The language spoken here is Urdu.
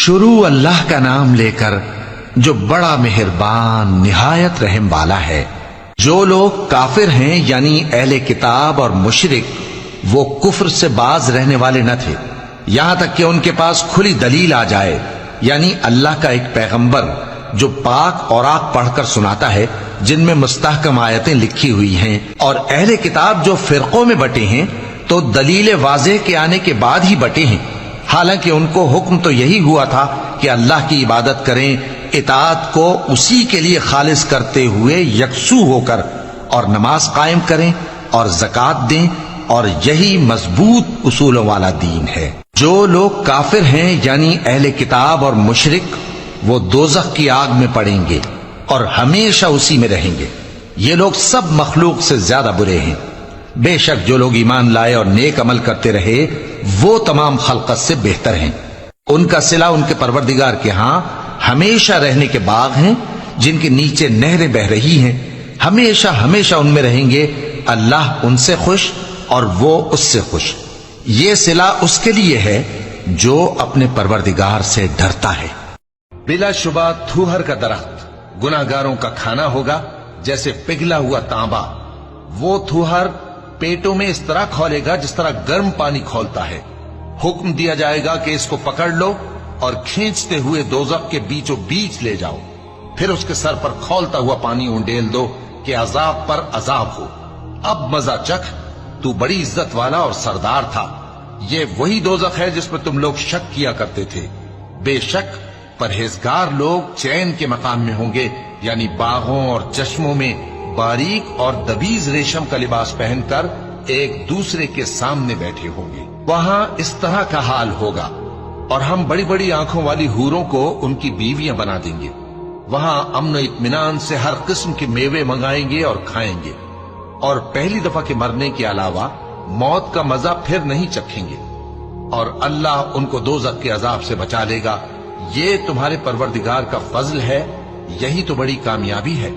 شروع اللہ کا نام لے کر جو بڑا مہربان نہایت رحم والا ہے۔ جو لوگ کافر ہیں یعنی اہل کتاب اور مشرک، وہ کفر سے باز رہنے والے نہ تھے یہاں تک کہ ان کے پاس کھلی دلیل آ جائے، یعنی اللہ کا ایک پیغمبر جو پاک اوراق پڑھ کر سناتا ہے جن میں مستحکم آیتیں لکھی ہوئی ہیں، اور اہل کتاب جو فرقوں میں بٹے ہیں تو دلیل واضح کے آنے کے بعد ہی بٹے ہیں، حالانکہ ان کو حکم تو یہی ہوا تھا کہ اللہ کی عبادت کریں، اطاعت کو اسی کے لیے خالص کرتے ہوئے یکسو ہو کر، اور نماز قائم کریں اور زکوٰۃ دیں، اور یہی مضبوط اصولوں والا دین ہے۔ جو لوگ کافر ہیں یعنی اہل کتاب اور مشرک، وہ دوزخ کی آگ میں پڑیں گے اور ہمیشہ اسی میں رہیں گے۔ یہ لوگ سب مخلوق سے زیادہ برے ہیں۔ بے شک جو لوگ ایمان لائے اور نیک عمل کرتے رہے وہ تمام خلقت سے بہتر ہیں۔ ان کا صلہ ان کے پروردگار کے ہاں ہمیشہ رہنے کے باغ ہیں جن کے نیچے نہریں بہ رہی ہیں، ہمیشہ ہمیشہ ان میں رہیں گے۔ اللہ ان سے خوش اور وہ اس سے خوش۔ یہ صلہ اس کے لیے ہے جو اپنے پروردگار سے ڈرتا ہے۔ بلا شبہ تھوہر کا درخت گناہگاروں کا کھانا ہوگا جیسے پگھلا ہوا تانبا۔ وہ تھوہر پیٹوں میں اس طرح کھولے گا جس طرح گرم پانی کھولتا ہے۔ حکم دیا جائے گا کہ اس کو پکڑ لو اور کھینچتے ہوئے دوزخ کے بیچوں بیچ لے جاؤ، پھر اس کے سر پر کھولتا ہوا پانی انڈیل دو کہ عذاب پر عذاب ہو۔ اب مزہ چکھ، تو بڑی عزت والا اور سردار تھا۔ یہ وہی دوزخ ہے جس پر تم لوگ شک کیا کرتے تھے۔ بے شک پرہیزگار لوگ چین کے مقام میں ہوں گے، یعنی باغوں اور چشموں میں باریک اور دبیز ریشم کا لباس پہن کر ایک دوسرے کے سامنے بیٹھے ہوں گے۔ وہاں اس طرح کا حال ہوگا، اور ہم بڑی بڑی آنکھوں والی حوروں کو ان کی بیویاں بنا دیں گے۔ وہاں امن و اطمینان سے ہر قسم کے میوے منگائیں گے اور کھائیں گے، اور پہلی دفعہ کے مرنے کے علاوہ موت کا مزہ پھر نہیں چکھیں گے، اور اللہ ان کو دوزخ کے عذاب سے بچا لے گا۔ یہ تمہارے پروردگار کا فضل ہے، یہی تو بڑی کامیابی ہے۔